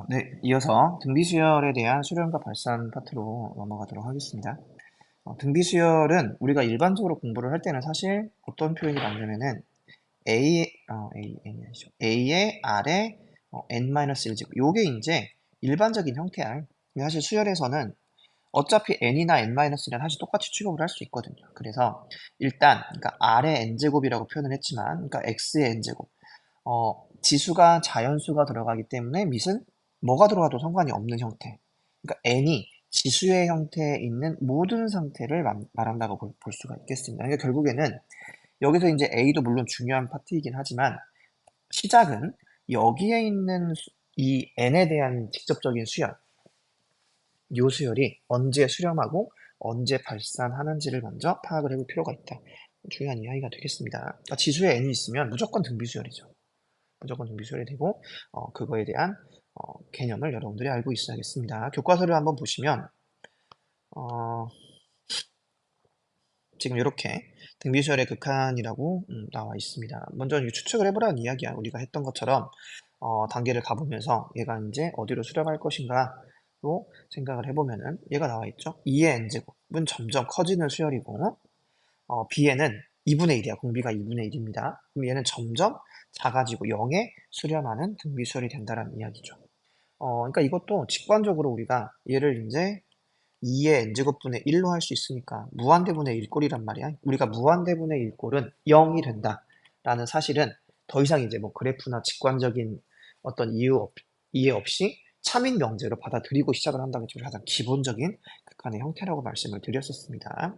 네, 이어서 등비수열에 대한 수련과 발산 파트로 넘어가도록 하겠습니다. 등비수열은 우리가 일반적으로 공부를 할 때는 사실 어떤 표현이 나오냐면은 N이 아니죠. A의 R에 N-1제곱. 요게 이제 일반적인 형태야. 근데 사실 수열에서는 어차피 N이나 N-1는 사실 똑같이 취급을 할 수 있거든요. 그래서 일단, 그러니까 R의 N제곱이라고 표현을 했지만, 그러니까 X의 N제곱. 지수가 자연수가 들어가기 때문에 밑은 뭐가 들어가도 상관이 없는 형태. 그러니까 n이 지수의 형태에 있는 모든 상태를 말한다고 볼 수가 있겠습니다. 그러니까 결국에는 여기서 이제 a도 물론 중요한 파트이긴 하지만 시작은 여기에 있는 이 n에 대한 직접적인 수열, 요 수열이 언제 수렴하고 언제 발산하는지를 먼저 파악을 해볼 필요가 있다. 중요한 이야기가 되겠습니다. 그러니까 지수에 n이 있으면 무조건 등비수열이죠. 무조건 등비수열이 되고 그거에 대한 개념을 여러분들이 알고 있어야겠습니다. 교과서를 한번 보시면 어, 지금 이렇게 등비수열의 극한이라고 나와 있습니다. 먼저 추측을 해보라는 이야기야. 우리가 했던 것처럼 단계를 가보면서 얘가 이제 어디로 수렴할 것인가로 생각을 해보면은 얘가 나와 있죠. 2의 n제곱은 점점 커지는 수열이고 b에는 2분의 1이야. 공비가 2분의 1입니다. 그럼 얘는 점점 작아지고 0에 수렴하는 등비수열이 된다는 이야기죠. 그러니까 이것도 직관적으로 우리가 얘를 이제 2의 n제곱분의 1로 할 수 있으니까 무한대분의 1꼴이란 말이야. 우리가 무한대분의 1꼴은 0이 된다라는 사실은 더 이상 이제 뭐 그래프나 직관적인 어떤 이해 없이 참인 명제로 받아들이고 시작을 한다는 게 가장 기본적인 극한의 형태라고 말씀을 드렸었습니다.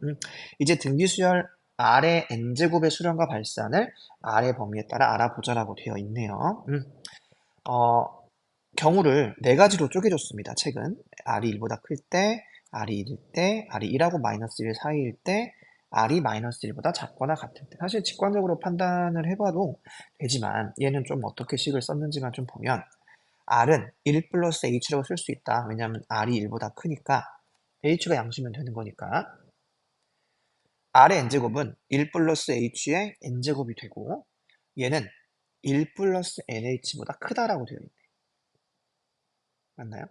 이제 등비수열 R의 n제곱의 수렴과 발산을 R의 범위에 따라 알아보자라고 되어 있네요. 어, 경우를 네 가지로 쪼개줬습니다. 책은 R이 1보다 클 때, R이 1일 때, R이 1하고 마이너스 1 사이일 때, R이 마이너스 1보다 작거나 같을 때. 사실 직관적으로 판단을 해봐도 되지만 얘는 좀 어떻게 식을 썼는지만 좀 보면 R은 1 플러스 H라고 쓸 수 있다. 왜냐하면 R이 1보다 크니까 H가 양수면 되는 거니까. R의 n제곱은 1 플러스 H의 n제곱이 되고 얘는 1 플러스 NH보다 크다라고 되어 있네. 맞나요?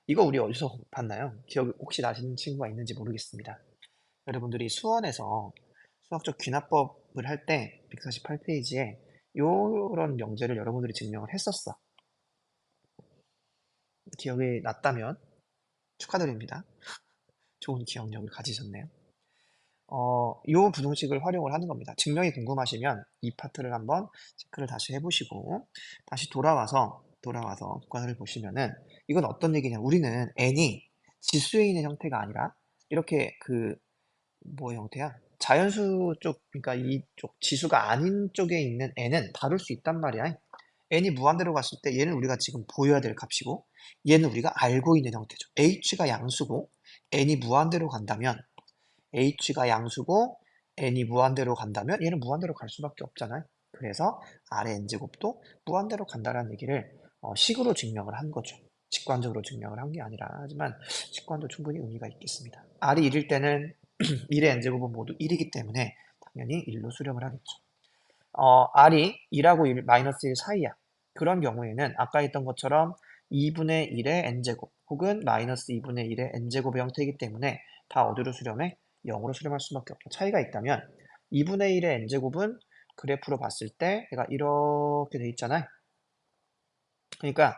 이거 우리 어디서 봤나요? 기억 혹시 나시는 친구가 있는지 모르겠습니다. 여러분들이 수원에서 수학적 귀납법을 할 때 148페이지에 요런 명제를 여러분들이 증명을 했었어. 기억이 났다면 축하드립니다. 좋은 기억력을 가지셨네요. 요 부등식을 활용을 하는 겁니다. 증명이 궁금하시면 이 파트를 한번 체크를 다시 해보시고 다시 돌아와서 객관을 보시면은 이건 어떤 얘기냐? 우리는 n이 지수에 있는 형태가 아니라 이렇게 뭐 형태야? 자연수 쪽, 그러니까 이쪽 지수가 아닌 쪽에 있는 n은 다룰 수 있단 말이야. n이 무한대로 갔을 때 얘는 우리가 지금 보여야 될 값이고 얘는 우리가 알고 있는 형태죠. h가 양수고 n이 무한대로 간다면 h가 양수고 n이 무한대로 간다면 얘는 무한대로 갈 수밖에 없잖아요. 그래서 R의 n제곱도 무한대로 간다라는 얘기를 식으로 증명을 한 거죠. 직관적으로 증명을 한 게 아니라 하지만 직관도 충분히 의미가 있겠습니다. R이 1일 때는 1의 n제곱은 모두 1이기 때문에 당연히 1로 수렴을 하겠죠. R이 1하고 1, 마이너스 1 사이야. 그런 경우에는 아까 했던 것처럼 2분의 1의 n제곱 혹은 마이너스 2분의 1의 n제곱의 형태이기 때문에 다 어디로 수렴해? 0으로 수렴할 수밖에 없다. 차이가 있다면 2분의 1의 n제곱은 그래프로 봤을 때 얘가 이렇게 돼 있잖아요. 그러니까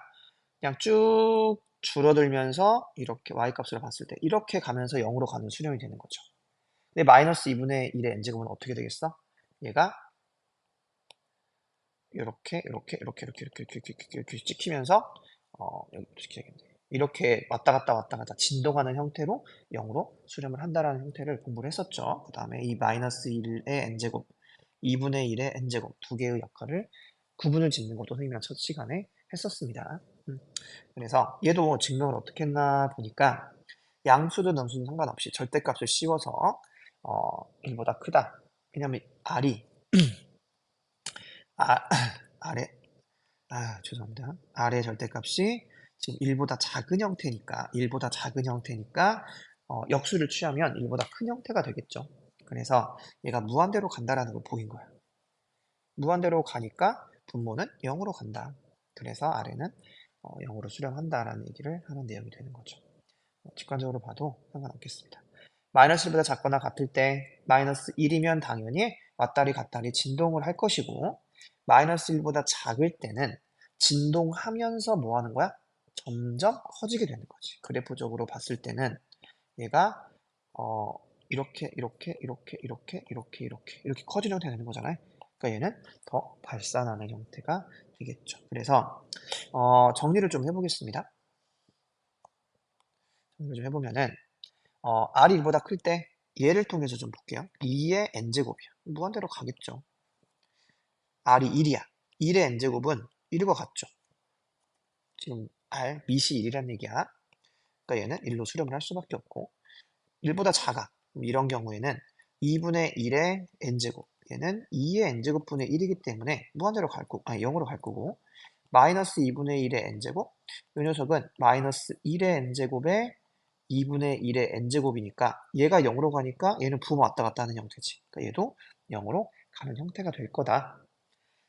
그냥 쭉 줄어들면서 이렇게 y값으로 봤을 때 이렇게 가면서 0으로 가는 수렴이 되는 거죠. 근데 마이너스 2분의 1의 n제곱은 어떻게 되겠어? 얘가 이렇게 찍히면서 여기부터 찍혀야겠네. 이렇게 왔다 갔다 진동하는 형태로 0으로 수렴을 한다라는 형태를 공부를 했었죠. 그 다음에 이 마이너스 1의 n제곱, 2분의 1의 n제곱 두 개의 역할을 구분을 짓는 것도 선생님이랑 첫 시간에 했었습니다. 그래서 얘도 증명을 어떻게 했나 보니까 양수든 음수든 상관없이 절대값을 씌워서 1보다 크다. 왜냐면 R이 아, R의 죄송합니다. R의 절대값이 지금 1보다 작은 형태니까, 역수를 취하면 1보다 큰 형태가 되겠죠. 그래서 얘가 무한대로 간다라는 걸 보인 거야. 무한대로 가니까 분모는 0으로 간다. 그래서 R에는 0으로 수렴한다라는 얘기를 하는 내용이 되는 거죠. 직관적으로 봐도 상관없겠습니다. 마이너스 1보다 작거나 같을 때 마이너스 1이면 당연히 왔다리 갔다리 진동을 할 것이고 마이너스 1보다 작을 때는 진동하면서 뭐 하는 거야? 점점 커지게 되는 거지. 그래프적으로 봤을 때는 얘가 이렇게 커지는 형태가 되는 거잖아요. 그러니까 얘는 더 발산하는 형태가 되겠죠. 그래서 정리를 좀 해보겠습니다. 정리를 좀 해보면은 R이 1보다 클 때 얘를 통해서 좀 볼게요. 2의 n제곱이야. 무한대로 가겠죠. R이 1이야. 1의 n제곱은 1과 같죠. 지금 R, 밑이 1이란 얘기야. 그러니까 얘는 1로 수렴을 할 수밖에 없고 1보다 작아. 이런 경우에는 2분의 1의 n제곱. 얘는 2의 n제곱분의 1이기 때문에 무한대로 갈 거고, 0으로 갈 거고 마이너스 2분의 1의 n제곱. 이 녀석은 마이너스 1의 n제곱에 2분의 1의 n제곱이니까 얘가 0으로 가니까 얘는 부호 왔다 갔다 하는 형태지. 그러니까 얘도 0으로 가는 형태가 될 거다.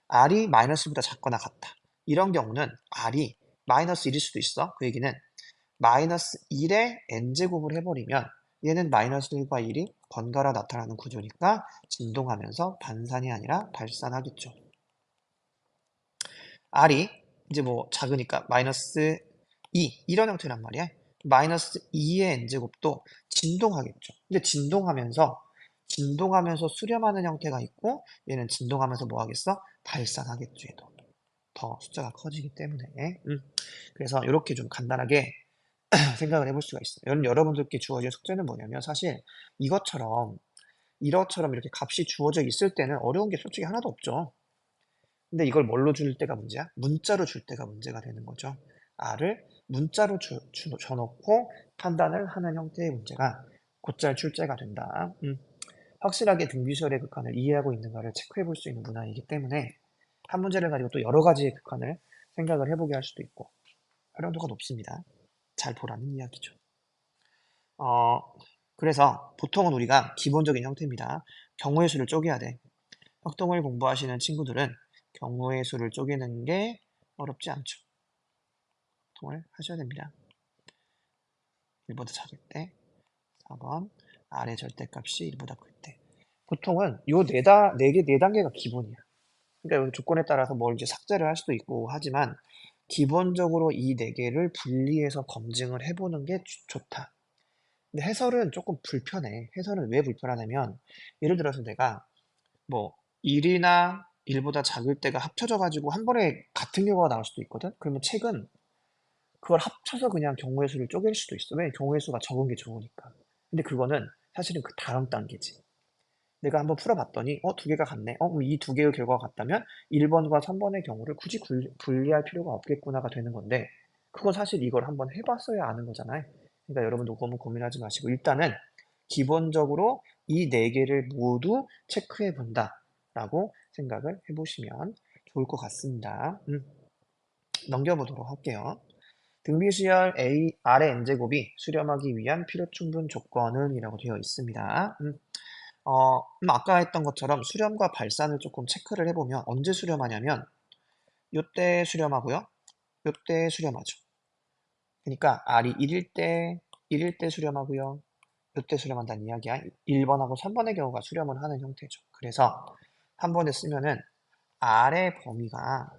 R이 마이너스 1보다 작거나 같다. 이런 경우는 R이 마이너스 1일 수도 있어. 그 얘기는 마이너스 1의 n제곱을 해버리면 얘는 마이너스 1과 1이 번갈아 나타나는 구조니까 진동하면서 반산이 아니라 발산하겠죠. R이 이제 뭐 작으니까 마이너스 2 이런 형태란 말이야. 마이너스 2의 n제곱도 진동하겠죠. 근데 진동하면서 수렴하는 형태가 있고 얘는 진동하면서 뭐 하겠어? 발산하겠죠. 얘도 더 숫자가 커지기 때문에. 그래서 이렇게 좀 간단하게 생각을 해볼 수가 있어요. 여러분들께 주어진 숙제는 뭐냐면 사실 이것처럼 이렇게 값이 주어져 있을 때는 어려운 게 솔직히 하나도 없죠. 근데 이걸 뭘로 줄 때가 문제야? 문자로 줄 때가 문제가 되는 거죠. R을 문자로 줘놓고 판단을 하는 형태의 문제가 곧잘 출제가 된다. 확실하게 등비수열의 극한을 이해하고 있는가를 체크해 볼 수 있는 문항이기 때문에 한 문제를 가지고 또 여러 가지의 극한을 생각을 해보게 할 수도 있고 활용도가 높습니다. 잘 보라는 이야기죠. 어, 그래서 보통은 우리가 기본적인 형태입니다. 경우의 수를 쪼개야 돼. 확동을 공부하시는 친구들은 경우의 수를 쪼개는 게 어렵지 않죠. 확동을 하셔야 됩니다. 1보다 작을 때 4번 아래 절대값이 1보다 클 때 보통은 요 네 단계가 기본이야. 그러니까 여기 조건에 따라서 뭘 이제 삭제를 할 수도 있고 하지만 기본적으로 이 네 개를 분리해서 검증을 해보는 게 좋다. 근데 해설은 조금 불편해. 해설은 왜 불편하냐면 예를 들어서 내가 뭐 1이나 1보다 작을 때가 합쳐져 가지고 한 번에 같은 결과가 나올 수도 있거든. 그러면 책은 그걸 합쳐서 그냥 경우의 수를 쪼갤 수도 있어. 왜? 경우의 수가 적은 게 좋으니까. 근데 그거는 사실은 그 다음 단계지. 내가 한번 풀어봤더니 두 개가 같네. 그럼 이 두 개의 결과가 같다면 1번과 3번의 경우를 굳이 분리할 필요가 없겠구나가 되는 건데 그건 사실 이걸 한번 해봤어야 아는 거잖아요. 그러니까 여러분도 너무 고민하지 마시고 일단은 기본적으로 이 네 개를 모두 체크해 본다라고 생각을 해보시면 좋을 것 같습니다. 넘겨보도록 할게요. 등비수열 A, R의 n제곱이 수렴하기 위한 필요충분 조건은 이라고 되어 있습니다. 아까 했던 것처럼 수렴과 발산을 조금 체크를 해보면 언제 수렴하냐면 요때 수렴하고요. 요때 수렴하죠. 그러니까 R이 1일 때 수렴하고요. 요때 수렴한다는 이야기야. 1번하고 3번의 경우가 수렴을 하는 형태죠. 그래서 한 번에 쓰면은 R의 범위가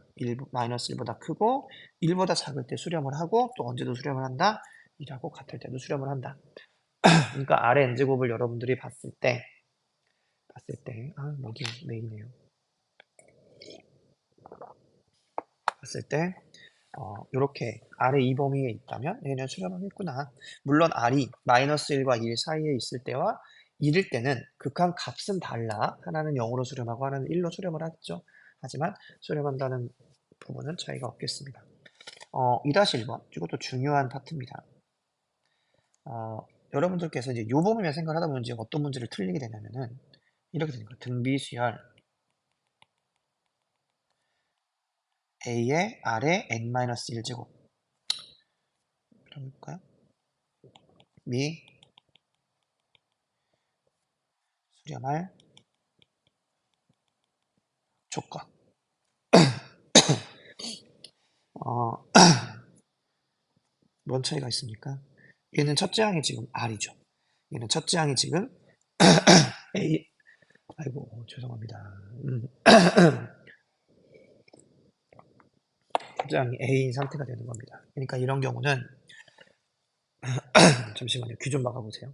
마이너스 1보다 크고 1보다 작을 때 수렴을 하고 또 언제도 수렴을 한다? 이라고 같을 때도 수렴을 한다. 그러니까 R의 n제곱을 여러분들이 봤을 때 여기 메이네요. 봤을 때 이렇게 R의 이 범위에 있다면 얘는 수렴하겠구나. 물론 R이 마이너스 1과 1 사이에 있을 때와 1일 때는 극한 값은 달라. 하나는 0으로 수렴하고 하나는 1로 수렴을 하겠죠. 하지만 수렴한다는 부분은 차이가 없겠습니다. 2-1번 이것도 중요한 파트입니다. 여러분들께서 이제 요 부분만 생각을 하다 보면 이제 어떤 문제를 틀리게 되냐면은 이렇게 되는 거예요. 등비수열 A의 R의 n-1제곱 그럴까요? 미 수렴할 조건. 어, 뭔 차이가 있습니까? 얘는 첫째 항이 지금 R이죠. 얘는 첫째 항이 지금 A, 아이고, 죄송합니다. 첫째 항이 A인 상태가 되는 겁니다. 그러니까 이런 경우는, 잠시만요. 귀 좀 막아보세요.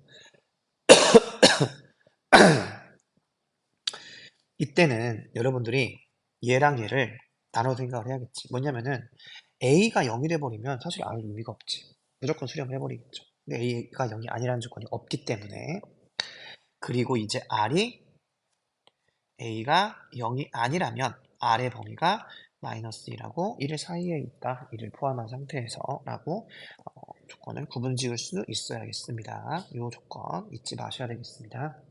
이때는 여러분들이 얘랑 얘를 나눠 생각을 해야겠지. 뭐냐면은 A가 0이 돼버리면 사실 아무 의미가 없지. 무조건 수렴을 해버리겠죠. 근데 A가 0이 아니라는 조건이 없기 때문에. 그리고 이제 R이 A가 0이 아니라면 R의 범위가 마이너스 1하고 1 사이에 있다. 1을 포함한 상태에서 라고 조건을 구분 지을 수 있어야겠습니다. 이 조건 잊지 마셔야 되겠습니다.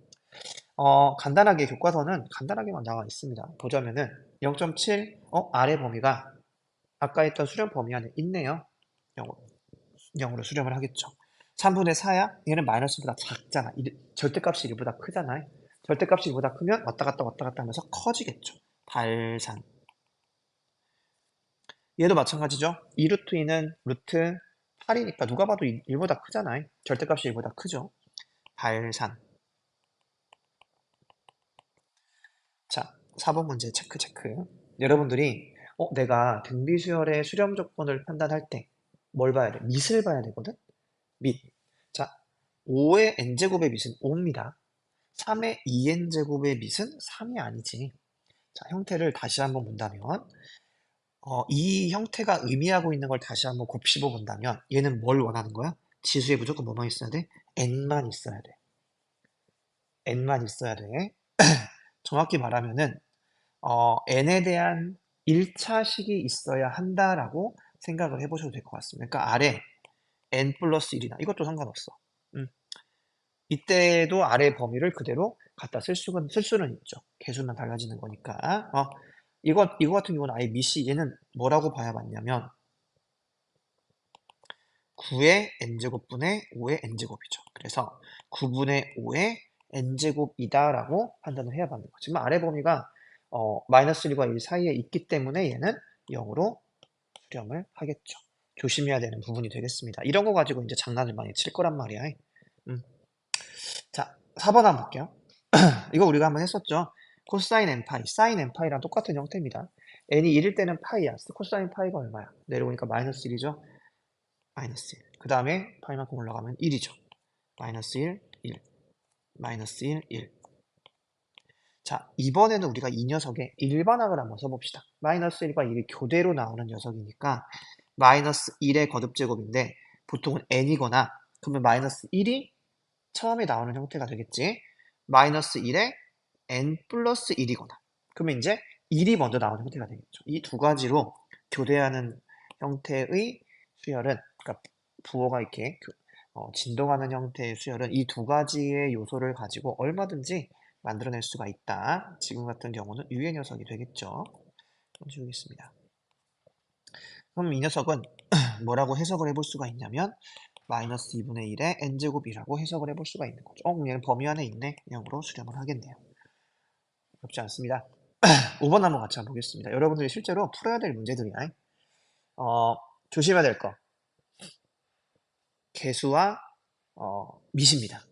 간단하게 교과서는 간단하게만 나와 있습니다. 보자면은 0.7, R의 범위가 아까 했던 수렴 범위 안에 있네요. 0으로 수렴을 하겠죠. 3분의 4야? 얘는 마이너스보다 작잖아. 절대값이 1보다 크잖아. 절대값이 1보다 크면 왔다 갔다 하면서 커지겠죠. 발산. 얘도 마찬가지죠. 2루트 2는 루트 8이니까 누가 봐도 1보다 크잖아. 절대값이 1보다 크죠. 발산. 자, 4번 문제 체크. 여러분들이 내가 등비수열의 수렴 조건을 판단할 때 뭘 봐야 돼? 밑을 봐야 되거든? 밑. 자, 5의 n제곱의 밑은 5입니다. 3의 2n제곱의 밑은 3이 아니지. 자, 형태를 다시 한번 본다면 이 형태가 의미하고 있는 걸 다시 한번 곱씹어 본다면 얘는 뭘 원하는 거야? 지수에 무조건 뭐만 있어야 돼? n만 있어야 돼. n만 있어야 돼. 정확히 말하면은 n에 대한 1차식이 있어야 한다라고 생각을 해보셔도 될 것 같습니다. 그러니까 아래 n 플러스 1이나 이것도 상관없어. 이때도 아래 범위를 그대로 갖다 쓸 수는 있죠. 개수만 달라지는 거니까. 이거 같은 경우는 아예 밑이 얘는 뭐라고 봐야 맞냐면 9의 n제곱분의 5의 n제곱이죠. 그래서 9분의 5의 n제곱이다라고 판단을 해야 맞는 거죠. 지금 아래 범위가 마이너스 1과 1 사이에 있기 때문에 얘는 0으로 수렴을 하겠죠. 조심해야 되는 부분이 되겠습니다. 이런 거 가지고 이제 장난을 많이 칠 거란 말이야. 자, 4번 한번 볼게요. 이거 우리가 한번 했었죠. 코사인 n파이, 사인 n파이랑 똑같은 형태입니다. n이 1일 때는 파이야. 코사인 파이가 얼마야? 내려오니까 마이너스 1이죠. 마이너스 1. 그 다음에 파이만큼 올라가면 1이죠. 마이너스 1, 1. 마이너스 1, 1. 자, 이번에는 우리가 이 녀석의 일반항을 한번 써봅시다. 마이너스 1과 1이 교대로 나오는 녀석이니까 마이너스 1의 거듭제곱인데 보통은 n이거나 그러면 마이너스 1이 처음에 나오는 형태가 되겠지. 마이너스 1에 n 플러스 1이거나 그러면 이제 1이 먼저 나오는 형태가 되겠죠. 이 두 가지로 교대하는 형태의 수열은, 그러니까 부호가 이렇게 진동하는 형태의 수열은 이 두 가지의 요소를 가지고 얼마든지 만들어낼 수가 있다. 지금 같은 경우는 유의 녀석이 되겠죠. 지우겠습니다. 그럼 이 녀석은 뭐라고 해석을 해볼 수가 있냐면 마이너스 2분의 1의 n제곱이라고 해석을 해볼 수가 있는 거죠. 얘는 범위 안에 있네. 0으로 수렴을 하겠네요. 어렵지 않습니다. 5번 한번 같이 한번 보겠습니다. 여러분들이 실제로 풀어야 될 문제들이야. 조심해야 될 거. 개수와 밑입니다.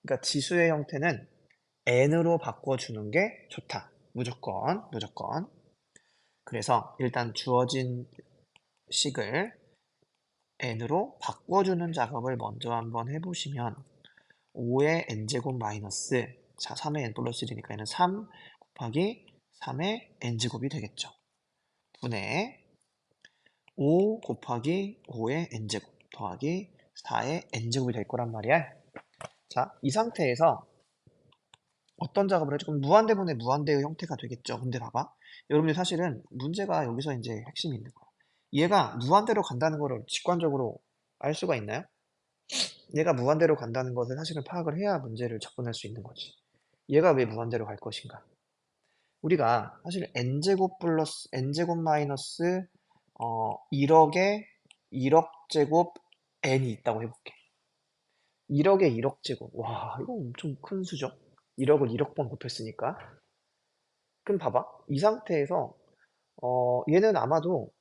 그러니까 지수의 형태는 n으로 바꿔주는 게 좋다. 무조건. 그래서 일단 주어진 식을 n으로 바꿔주는 작업을 먼저 한번 해보시면 5의 n제곱 마이너스, 자 3의 n 플러스 1이니까 얘는 3 곱하기 3의 n제곱이 되겠죠. 분의 5 곱하기 5의 n제곱 더하기 4의 n제곱이 될 거란 말이야. 자, 이 상태에서 어떤 작업을 해줘? 그럼 무한대분의 무한대의 형태가 되겠죠. 근데 봐봐. 여러분들 사실은 문제가 여기서 이제 핵심이 있는 거야. 얘가 무한대로 간다는 거를 직관적으로 알 수가 있나요? 얘가 무한대로 간다는 것을 사실은 파악을 해야 문제를 접근할 수 있는 거지. 얘가 왜 무한대로 갈 것인가? 우리가 사실 n제곱 플러스 n제곱 마이너스 1억에 1억 제곱 n이 있다고 해볼게. 1억에 1억 제곱. 와, 이거 엄청 큰 수죠? 1억을 1억 번 곱했으니까. 그럼 봐봐. 이 상태에서 얘는 아마도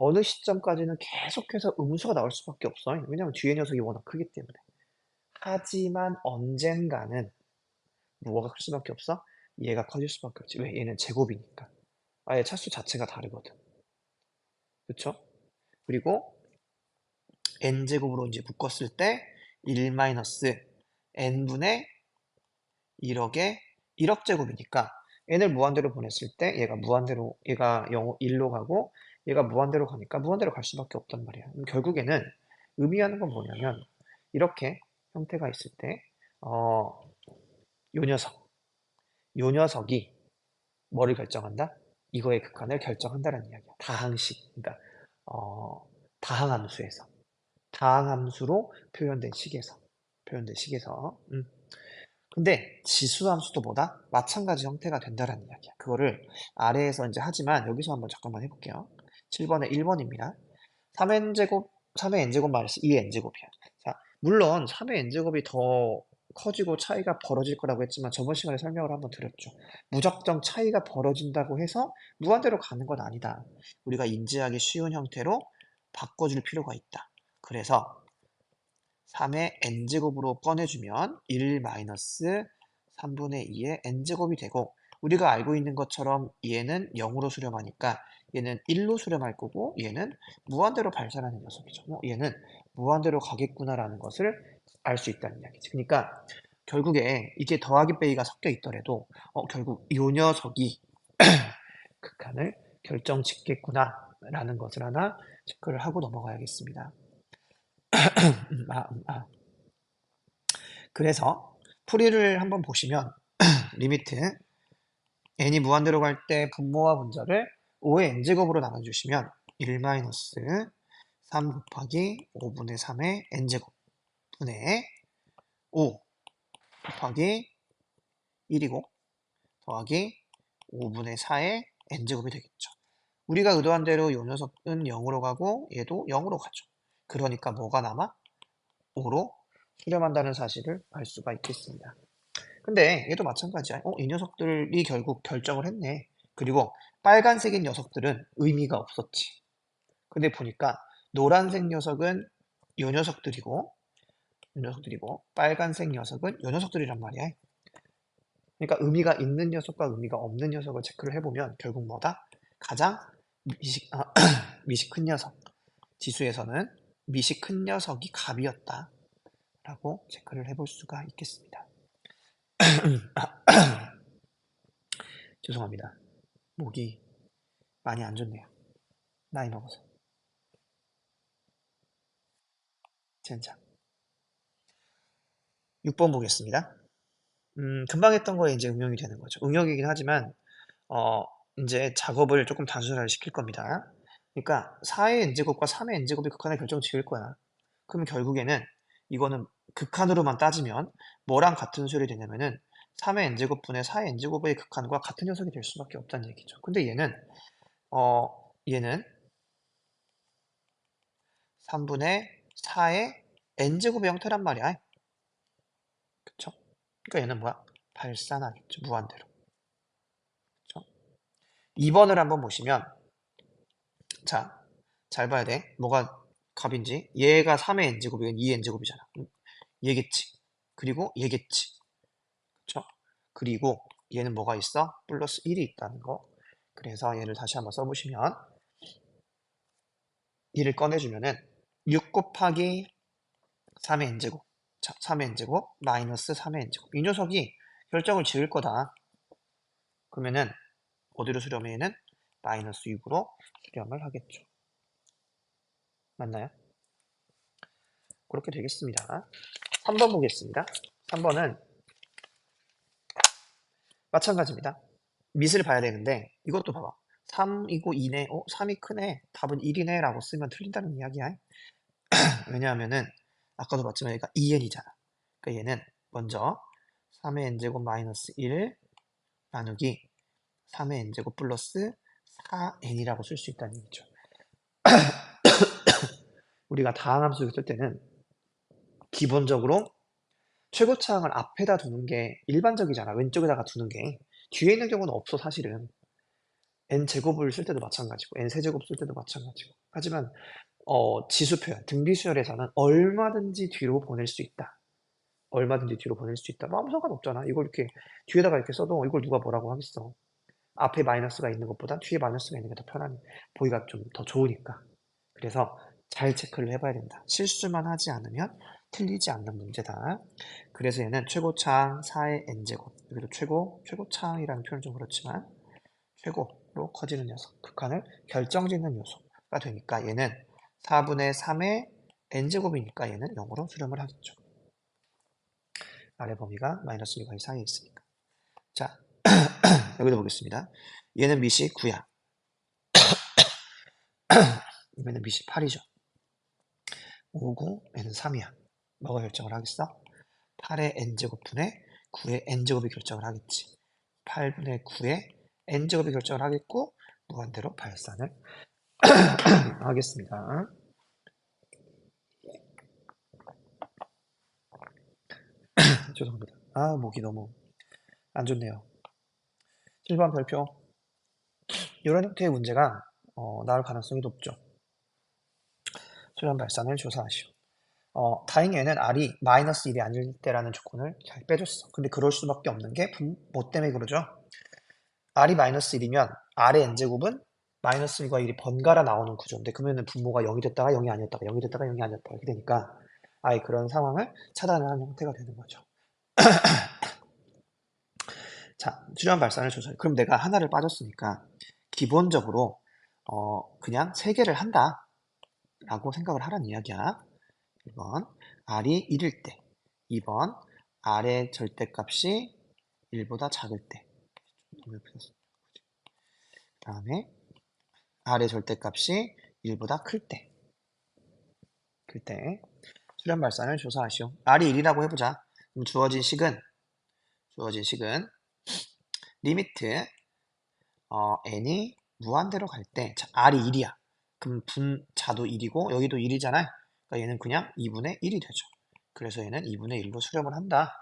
어느 시점까지는 계속해서 음수가 나올 수밖에 없어. 왜냐면 뒤에 녀석이 워낙 크기 때문에. 하지만 언젠가는 뭐가 클 수밖에 없어? 얘가 커질 수밖에 없지. 왜? 얘는 제곱이니까. 아예 차수 자체가 다르거든. 그쵸? 그리고 n제곱으로 이제 묶었을 때 1 마이너스 n분의 1억에 1억 제곱이니까 n을 무한대로 보냈을 때 얘가 무한대로 얘가 0, 1로 가고 얘가 무한대로 가니까 무한대로 갈 수밖에 없단 말이야. 그럼 결국에는 의미하는 건 뭐냐면 이렇게 형태가 있을 때 요 녀석, 요 녀석이 뭐를 결정한다? 이거의 극한을 결정한다는 이야기야. 다항식. 그러니까 어, 다항함수에서. 다항함수로 표현된 식에서. 근데 지수함수도 뭐다? 마찬가지 형태가 된다라는 이야기야. 그거를 아래에서 이제 하지만 여기서 한번 잠깐만 해볼게요. 7번에 1번입니다. 3n제곱, 3의 n제곱 마이너스 2의 n제곱이야. 자, 물론 3의 n제곱이 더 커지고 차이가 벌어질 거라고 했지만 저번 시간에 설명을 한번 드렸죠. 무작정 차이가 벌어진다고 해서 무한대로 가는 건 아니다. 우리가 인지하기 쉬운 형태로 바꿔줄 필요가 있다. 그래서 3의 n제곱으로 꺼내주면 1 마이너스 3분의 2의 n제곱이 되고 우리가 알고 있는 것처럼 얘는 0으로 수렴하니까 얘는 1로 수렴할 거고 얘는 무한대로 발산하는 녀석이죠. 얘는 무한대로 가겠구나라는 것을 알 수 있다는 이야기지. 그러니까 결국에 이게 더하기 빼기가 섞여 있더라도 결국 이 녀석이 극한을 결정짓겠구나라는 것을 하나 체크를 하고 넘어가야겠습니다. 아, 아. 그래서 풀이를 한번 보시면 리미트 n이 무한대로 갈 때 분모와 분자를 5의 n제곱으로 나눠주시면 1-3 곱하기 5분의 3의 n제곱 분의 5 곱하기 1이고 더하기 5분의 4의 n제곱이 되겠죠. 우리가 의도한 대로 이 녀석은 0으로 가고 얘도 0으로 가죠. 그러니까 뭐가 남아? 5로 수렴한다는 사실을 알 수가 있겠습니다. 근데 얘도 마찬가지야. 이 녀석들이 결국 결정을 했네. 그리고 빨간색인 녀석들은 의미가 없었지. 근데 보니까 노란색 녀석은 요 녀석들이고 빨간색 녀석은 요 녀석들이란 말이야. 그러니까 의미가 있는 녀석과 의미가 없는 녀석을 체크를 해보면 결국 뭐다? 가장 미시 큰 녀석. 지수에서는 미시 큰 녀석이 갑이었다. 라고 체크를 해볼 수가 있겠습니다. 죄송합니다. 목이 많이 안 좋네요. 나이 먹어서. 젠장. 6번 보겠습니다. 금방 했던 거에 이제 응용이 되는 거죠. 응용이긴 하지만, 어, 이제 작업을 조금 단순화를 시킬 겁니다. 그러니까 4의 n제곱과 3의 n제곱이 극한의 결정 지을 거야. 그러면 결국에는 이거는 극한으로만 따지면 뭐랑 같은 수열이 되냐면은 3의 n제곱분의 4의 n제곱의 극한과 같은 녀석이 될 수밖에 없다는 얘기죠. 근데 얘는 3분의 4의 n제곱의 형태란 말이야. 그쵸? 그러니까 얘는 뭐야? 발산하겠죠. 무한대로. 그쵸? 2번을 한번 보시면 자, 잘 봐야 돼. 뭐가 값인지. 얘가 3의 n제곱이건 2의 n제곱이잖아. 얘겠지. 그리고 얘겠지. 그쵸? 그리고 얘는 뭐가 있어? 플러스 1이 있다는 거. 그래서 얘를 다시 한번 써보시면 1을 꺼내주면은 6 곱하기 3의 n제곱. 자, 3의 n제곱 마이너스 3의 n제곱. 이 녀석이 결정을 지을 거다. 그러면은 어디로 수렴해? 얘는 마이너스 6으로 수렴을 하겠죠. 맞나요? 그렇게 되겠습니다. 3번 보겠습니다. 3번은 마찬가지입니다. 밑을 봐야 되는데 이것도 봐봐. 3이고 2네. 3이 크네. 답은 1이네 라고 쓰면 틀린다는 이야기야. 왜냐하면은 아까도 봤지만 얘가 2n이잖아. 그러니까 얘는 먼저 3의 n제곱 마이너스 1 나누기 3의 n제곱 플러스 4n이라고 쓸 수 있다는 얘기죠. 우리가 다항함수를 쓸 때는 기본적으로 최고차항을 앞에다 두는 게 일반적이잖아. 왼쪽에다가 두는 게. 뒤에 있는 경우는 없어 사실은. n제곱을 쓸 때도 마찬가지고 n세제곱 쓸 때도 마찬가지고. 하지만 지수 표현, 등비수열에서는 얼마든지 뒤로 보낼 수 있다. 얼마든지 뒤로 보낼 수 있다. 뭐 아무 상관없잖아. 이걸 이렇게 뒤에다가 이렇게 써도 이걸 누가 뭐라고 하겠어. 앞에 마이너스가 있는 것보다 뒤에 마이너스가 있는 게 더 편하니 보기가 좀 더 좋으니까. 그래서 잘 체크를 해봐야 된다. 실수만 하지 않으면 틀리지 않는 문제다. 그래서 얘는 최고차항 4의 n제곱, 여기도 최고차항이라는 표현은 좀 그렇지만 최고로 커지는 녀석, 극한을 결정짓는 요소가 되니까 얘는 4분의 3의 n제곱이니까 얘는 0으로 수렴을 하겠죠. 아래 범위가 마이너스 1과 2 사이에 있으니까. 자, 여기도 보겠습니다. 얘는 밑이 9야. 얘는 밑이 8이죠. 5, 9, 얘는 3이야. 뭐가 결정을 하겠어? 8의 n제곱분의 9의 n제곱이 결정을 하겠지. 8분의 9의 n제곱이 결정을 하겠고 무한대로 발산을 하겠습니다. 죄송합니다. 목이 너무 안 좋네요. 7번 별표. 이런 형태의 문제가 나올 가능성이 높죠. 수렴 발산을 조사하시오. 다행히 얘는 R이 마이너스 1이 아닐 때라는 조건을 잘 빼줬어. 근데 그럴 수밖에 없는 게 뭐 때문에 그러죠? R이 마이너스 1이면 R의 n제곱은 마이너스 1과 1이 번갈아 나오는 구조인데 그러면은 분모가 0이 됐다가 0이 아니었다가 0이 됐다가 0이 아니었다가 이렇게 되니까 아예 그런 상황을 차단을 하는 형태가 되는 거죠. 자, 수렴 발산을 조사해. 그럼 내가 하나를 빠졌으니까 기본적으로 그냥 3개를 한다 라고 생각을 하라는 이야기야. 1번 R이 1일 때, 2번 R의 절대값이 1보다 작을 때, 그 다음에 R의 절대값이 1보다 클 때, 수렴 발산을 조사하시오. R이 1이라고 해보자. 그럼 주어진 식은 리미트 n이 무한대로 갈 때, 자, R이 1이야. 그럼 분자도 1이고 여기도 1이잖아. 그러니까 얘는 그냥 2분의 1이 되죠. 그래서 얘는 2분의 1로 수렴을 한다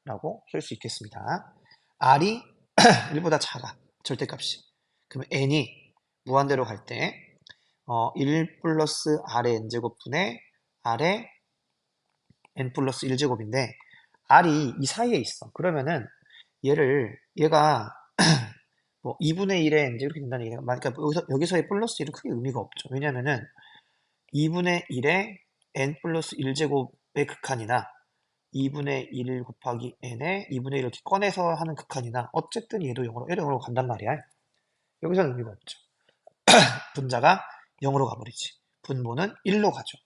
라고 쓸 수 있겠습니다. R이 1보다 작아, 절대값이. 그럼 n이 무한대로 갈 때 1 플러스 R의 n제곱분의 R의 n 플러스 1제곱인데 R이 이 사이에 있어. 그러면은 얘가 뭐 2분의 1에 이제 이렇게 된다는 얘기가, 그러니까 여기서의 플러스 1은 크게 의미가 없죠. 왜냐면은 2분의 1에 n 플러스 1제곱의 극한이나 2분의 1 곱하기 n에 2분의 1을 이렇게 꺼내서 하는 극한이나 어쨌든 얘도 0으로 간단 말이야. 여기서는 의미가 없죠. 분자가 0으로 가버리지. 분모는 1로 가죠.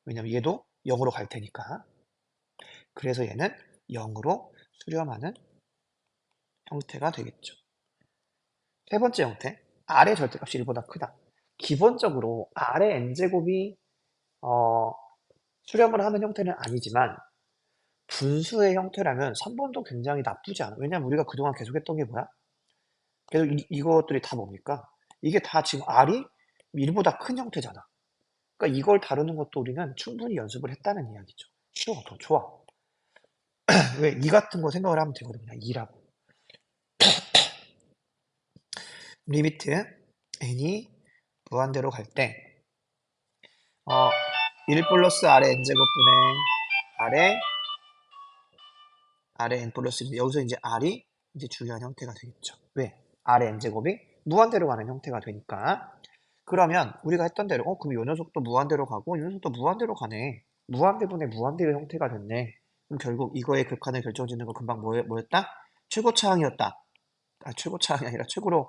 왜냐면 얘도 0으로 갈 테니까. 그래서 얘는 0으로 수렴하는 형태가 되겠죠. 세 번째 형태, R의 절대값이 1보다 크다. 기본적으로 R의 n제곱이 수렴을 하는 형태는 아니지만 분수의 형태라면 3번도 굉장히 나쁘지 않아. 왜냐면 우리가 그동안 계속했던 게 뭐야? 계속 이것들이 다 뭡니까? 이게 다 지금 R이 1보다 큰 형태잖아. 그러니까 이걸 다루는 것도 우리는 충분히 연습을 했다는 이야기죠. 쉬워, 더 좋아. 왜? 이 같은 거 생각을 하면 되거든. 그냥 2라고. 리미트 n이 무한대로 갈 때 1 플러스 R의 n제곱분의 R의 n 플러스 1. 여기서 이제 R이 이제 중요한 형태가 되겠죠. 왜? R의 n제곱이 무한대로 가는 형태가 되니까. 그러면 우리가 했던 대로 그럼 요 녀석도 무한대로 가고 이 녀석도 무한대로 가네. 무한대분의 무한대의 형태가 됐네. 그럼 결국 이거의 극한을 결정짓는 거 금방 뭐였다? 최고차항이었다. 최고차항이 아니라 최고로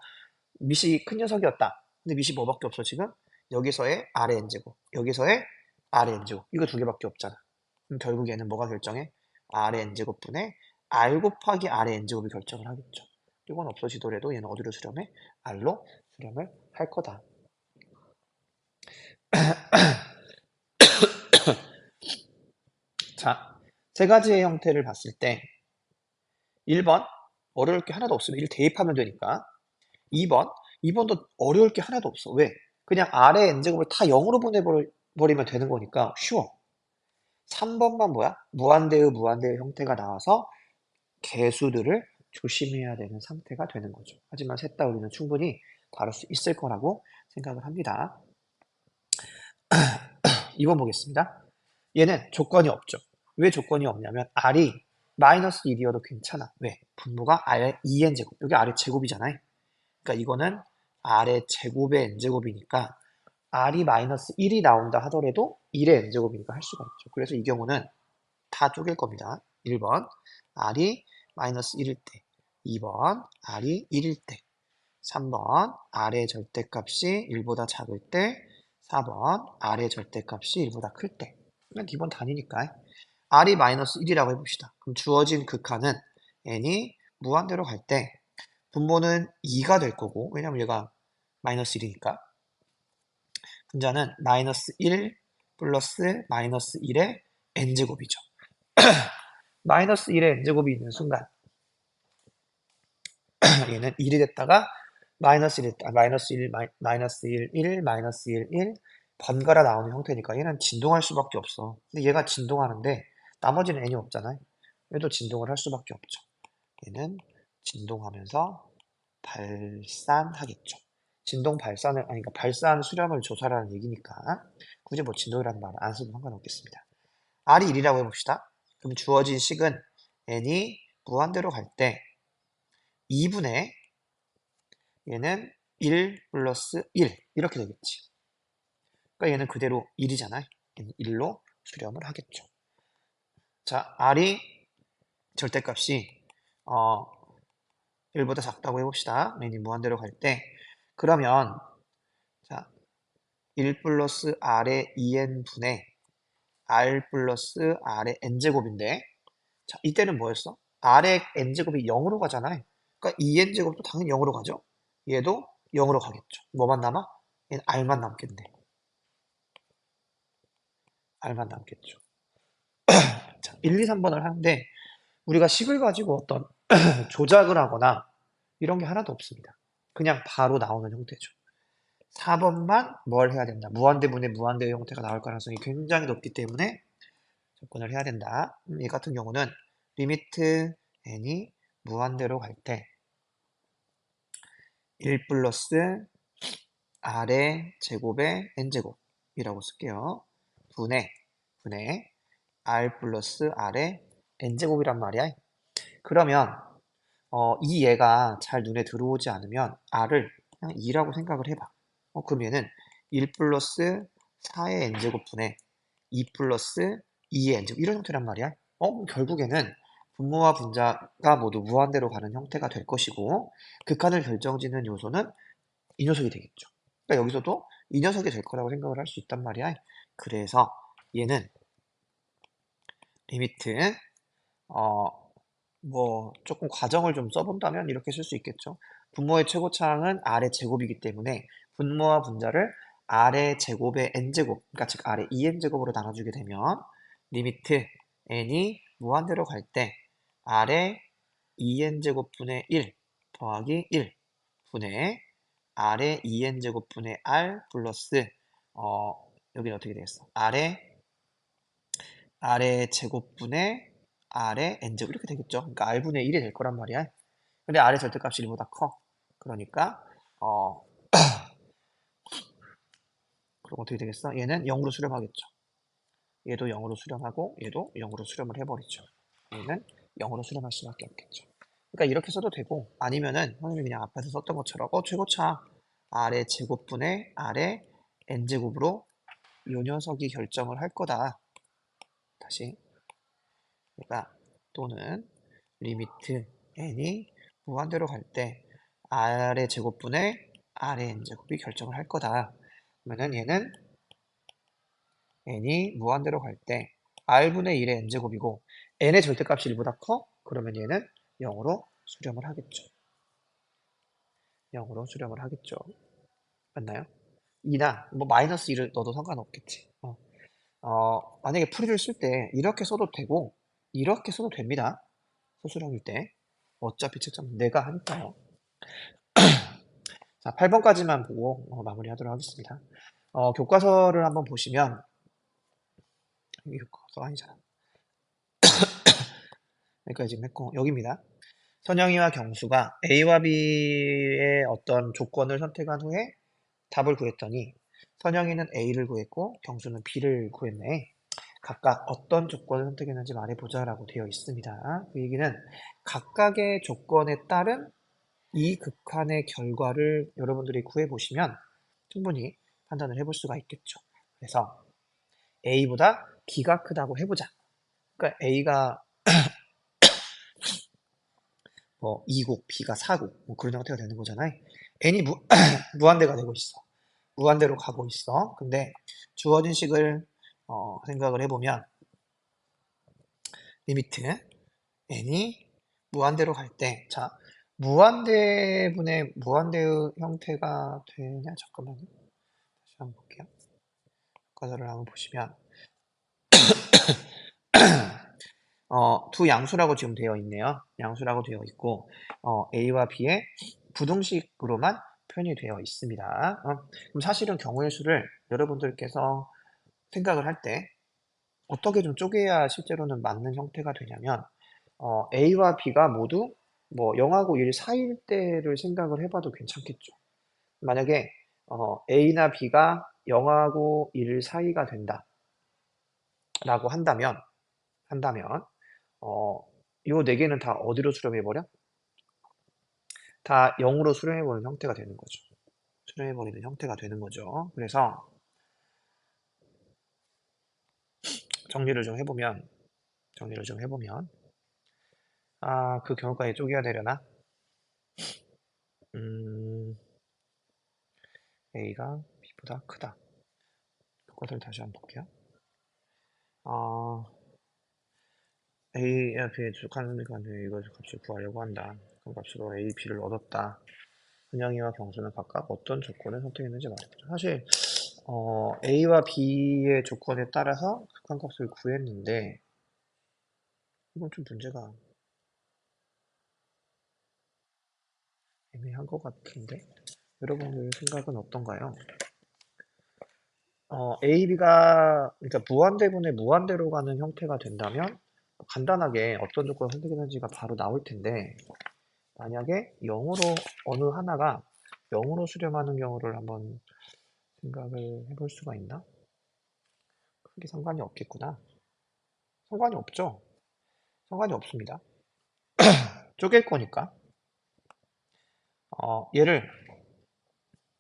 밑이 큰 녀석이었다. 근데 밑이 뭐밖에 없어 지금? 여기서의 R의 n제곱, 여기서의 R의 n제곱. 이거 두 개밖에 없잖아. 그럼 결국에는 뭐가 결정해? R의 n제곱분의 R 곱하기 R의 n제곱이 결정을 하겠죠. 이건 없어지더라도 얘는 어디로 수렴해? R로 수렴을 할 거다. 자, 세 가지의 형태를 봤을 때 1번 어려울 게 하나도 없으면 1 대입하면 되니까. 2번도 어려울 게 하나도 없어. 왜? 그냥 R의 n제곱을 다 0으로 보내버리면 되는 거니까 쉬워. 3번만 뭐야? 무한대의 형태가 나와서 개수들을 조심해야 되는 상태가 되는 거죠. 하지만 셋 다 우리는 충분히 다룰 수 있을 거라고 생각을 합니다. 2번 보겠습니다. 얘는 조건이 없죠. 왜 조건이 없냐면 R이 마이너스 1이어도 괜찮아. 왜? 분모가 R의 2n제곱. 여기 R의 제곱이잖아요. 그러니까 이거는 R의 제곱의 n제곱이니까 R이 마이너스 1이 나온다 하더라도 1의 n제곱이니까 할 수가 있죠. 그래서 이 경우는 다 쪼갤 겁니다. 1번 R이 마이너스 1일 때, 2번 R이 1일 때, 3번 R의 절대값이 1보다 작을 때, 4번 R의 절대값이 1보다 클 때. 그냥 기본 단위니까 R이 마이너스 1이라고 해봅시다. 그럼 주어진 극한은 n이 무한대로 갈 때 분모는 2가 될 거고, 왜냐면 얘가 마이너스 1이니까 분자는 마이너스 1 플러스 마이너스 1의 n제곱이죠. 마이너스 1의 n제곱이 있는 순간 얘는 1이 됐다가 마이너스 1, 마이너스 1, 마이너스 1, 1, 마이너스 1, 1 번갈아 나오는 형태니까 얘는 진동할 수밖에 없어. 근데 얘가 진동하는데 나머지는 n이 없잖아요. 얘도 진동을 할 수밖에 없죠. 얘는 진동하면서 발산하겠죠. 진동 발산을, 아니, 그러니까 발산 수렴을 조사라는 얘기니까 굳이 뭐 진동이라는 말을 안 써도 상관없겠습니다. R이 1이라고 해봅시다. 그럼 주어진 식은 n이 무한대로 갈 때 2분의 얘는 1 플러스 1 이렇게 되겠지. 그러니까 얘는 그대로 1이잖아요. 얘는 1로 수렴을 하겠죠. 자, R이 절대값이 1보다 작다고 해봅시다. n이 무한대로 갈 때. 그러면 자, 1 플러스 R의 2n 분의 R 플러스 R의 n제곱인데 자, 이때는 뭐였어? R의 n제곱이 0으로 가잖아요. 그러니까 2n제곱도 당연히 0으로 가죠. 얘도 0으로 가겠죠. 뭐만 남아? 얘는 R만 남겠네. R만 남겠죠. 자, 1, 2, 3번을 하는데 우리가 식을 가지고 어떤 조작을 하거나 이런 게 하나도 없습니다. 그냥 바로 나오는 형태죠. 4번만 뭘 해야 된다. 무한대분의 무한대의 형태가 나올 가능성이 굉장히 높기 때문에 접근을 해야 된다. 이 같은 경우는 리미트 n이 무한대로 갈 때 1 플러스 R의 제곱의 n제곱이라고 쓸게요. 분의 R 플러스 R의 n제곱이란 말이야. 그러면 이 얘가 잘 눈에 들어오지 않으면 R을 그냥 2라고 생각을 해봐. 그럼 얘는 1 플러스 4의 n제곱 분의 2 플러스 2의 n제곱 이런 형태란 말이야. 그럼 결국에는 분모와 분자가 모두 무한대로 가는 형태가 될 것이고 극한을 결정짓는 요소는 이 녀석이 되겠죠. 그러니까 여기서도 이 녀석이 될 거라고 생각을 할 수 있단 말이야. 그래서 얘는 리미트 뭐 조금 과정을 좀 써본다면 이렇게 쓸 수 있겠죠. 분모의 최고차항은 R의 제곱이기 때문에 분모와 분자를 R의 제곱의 n제곱, 그러니까 즉 R의 2n제곱으로 나눠주게 되면 리미트 n이 무한대로 갈 때 R의 2n제곱분의 1 더하기 1 분의 R의 2n제곱분의 R 플러스 여기는 어떻게 되겠어? R의 제곱분의 R의 n제곱 이렇게 되겠죠. 그러니까 R분의 1이 될 거란 말이야. 근데 R의 절대값이 1보다 커. 그러니까 그럼 어떻게 되겠어? 얘는 0으로 수렴하겠죠. 얘도 0으로 수렴하고 얘도 0으로 수렴을 해버리죠. 얘는 0으로 수렴할 수밖에 없겠죠. 그러니까 이렇게 써도 되고 아니면은 선생님이 그냥 앞에서 썼던 것처럼 최고차 R의 제곱분의 R의 n제곱으로 요 녀석이 결정을 할 거다. 다시 그러니까 또는 리미트 n이 무한대로 갈 때 R의 제곱분의 R의 n제곱이 결정을 할 거다. 그러면 얘는 n이 무한대로 갈 때 R분의 1의 n제곱이고 n의 절대값이 1보다 커? 그러면 얘는 0으로 수렴을 하겠죠. 0으로 수렴을 하겠죠. 맞나요? 2나 뭐 마이너스 1을 넣어도 상관없겠지. 만약에 풀이를 쓸 때 이렇게 써도 되고 이렇게 써도 됩니다. 소수령일 때. 어차피 채점 내가 하니까요. 자, 8번까지만 보고 마무리하도록 하겠습니다. 교과서를 한번 보시면 이게 교과서 아니잖아. 여기까지 지금 했고 여기입니다. 선영이와 경수가 A와 B의 어떤 조건을 선택한 후에 답을 구했더니 선영이는 A를 구했고 경수는 B를 구했네. 각각 어떤 조건을 선택했는지 말해보자라고 되어 있습니다. 그 얘기는 각각의 조건에 따른 이 극한의 결과를 여러분들이 구해보시면 충분히 판단을 해볼 수가 있겠죠. 그래서 A보다 B가 크다고 해보자. 그러니까 A가 뭐 2국, B가 4국 뭐 그런 형태가 되는 거잖아요. N이 무한대가 되고 있어. 무한대로 가고 있어. 근데 주어진 식을 생각을 해보면 리미트 n이 무한대로 갈 때, 자, 무한대분의 무한대의 형태가 되냐? 잠깐만요. 다시 한번 볼게요. 과거를 한번 보시면 두 양수라고 지금 되어 있네요. 양수라고 되어 있고 a와 b의 부등식으로만 표현이 되어 있습니다. 그럼 사실은 경우의 수를 여러분들께서 생각을 할 때 어떻게 좀 쪼개야 실제로는 맞는 형태가 되냐면 A와 B가 모두 뭐 0하고 1 사이일 때를 생각을 해봐도 괜찮겠죠. 만약에 A나 B가 0하고 1 사이가 된다라고 한다면 요 네 개는 다 어디로 수렴해버려? 다 0으로 수렴해버리는 형태가 되는 거죠. 수렴해버리는 형태가 되는 거죠. 그래서 정리를 좀 해보면 그 경우까지 쪼개야 되려나? 음, A가 B보다 크다. 그것을 다시 한번 볼게요. A와 B의 주칸관계 이것을 값을 구하려고 한다. 그 값으로 A, B를 얻었다. 은영이와 경수는 각각 어떤 조건을 선택했는지 말해보자. 사실 A와 B의 조건에 따라서 극한값을 구했는데 이건 좀 문제가 애매한 것 같은데 여러분들 생각은 어떤가요? A, B가 그러니까 무한대분의 무한대로 가는 형태가 된다면 간단하게 어떤 조건을 선택했는지가 바로 나올 텐데 만약에 0으로 어느 하나가 0으로 수렴하는 경우를 한번 생각을 해볼 수가 있나? 크게 상관이 없겠구나. 상관이 없죠? 상관이 없습니다. 쪼갤 거니까. 얘를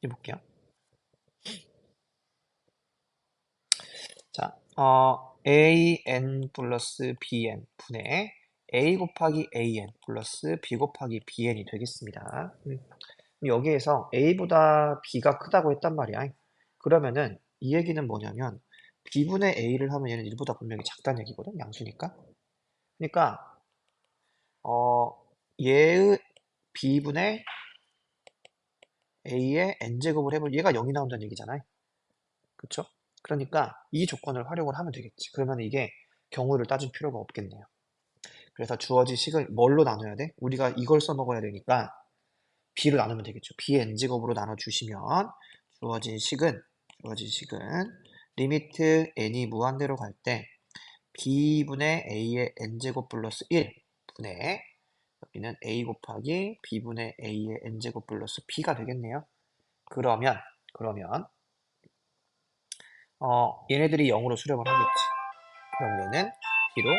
해볼게요. 자, an 플러스 bn 분의 a 곱하기 an 플러스 b 곱하기 bn이 되겠습니다. 여기에서 a보다 b가 크다고 했단 말이야. 그러면은 이 얘기는 뭐냐면 b분의 a를 하면 얘는 1보다 분명히 작다는 얘기거든. 양수니까. 그러니까 얘의 b분의 a의 n제곱을 해볼 얘가 0이 나온다는 얘기잖아요. 그쵸? 그러니까 이 조건을 활용을 하면 되겠지. 그러면 이게 경우를 따질 필요가 없겠네요. 그래서 주어진 식을 뭘로 나눠야 돼? 우리가 이걸 써먹어야 되니까 b로 나누면 되겠죠. b의 n제곱으로 나눠주시면 주어진 식은 리미트 n이 무한대로 갈 때 b분의 a의 n제곱 플러스 1 분의 여기는 a 곱하기 b분의 a의 n제곱 플러스 b가 되겠네요. 그러면 얘네들이 0으로 수렴을 하겠지. 그럼 얘는 B로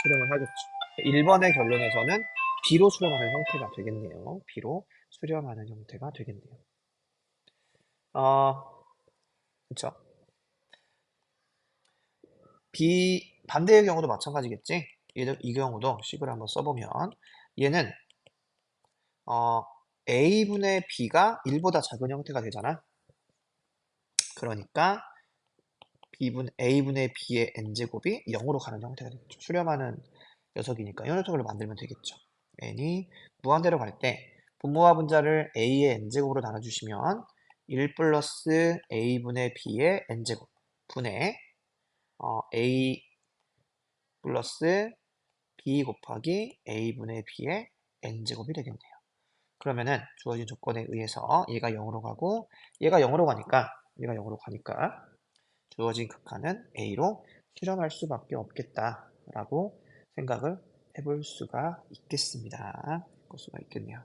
수렴을 하겠죠. 1번의 결론에서는 B로 수렴하는 형태가 되겠네요. B로 수렴하는 형태가 되겠네요. 그쵸? 반대의 경우도 마찬가지겠지? 이 경우도 식을 한번 써보면 얘는 A분의 B가 1보다 작은 형태가 되잖아. 그러니까 A분의 B의 n제곱이 0으로 가는 형태가 되겠죠. 수렴하는 녀석이니까 이 녀석을 만들면 되겠죠. n이 무한대로 갈 때 분모와 분자를 a의 n제곱으로 나눠주시면 1 플러스 a분의 b의 n제곱 분의 a 플러스 b 곱하기 a분의 b의 n제곱이 되겠네요. 그러면은 주어진 조건에 의해서 얘가 0으로 가고 얘가 0으로 가니까 주어진 극한은 A로 수렴할 수밖에 없겠다라고 생각을 해볼 수가 있겠습니다. 걸 수가 있겠네요.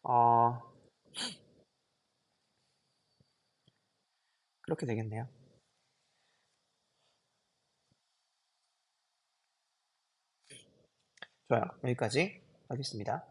어 그렇게 되겠네요. 좋아요. 여기까지 하겠습니다.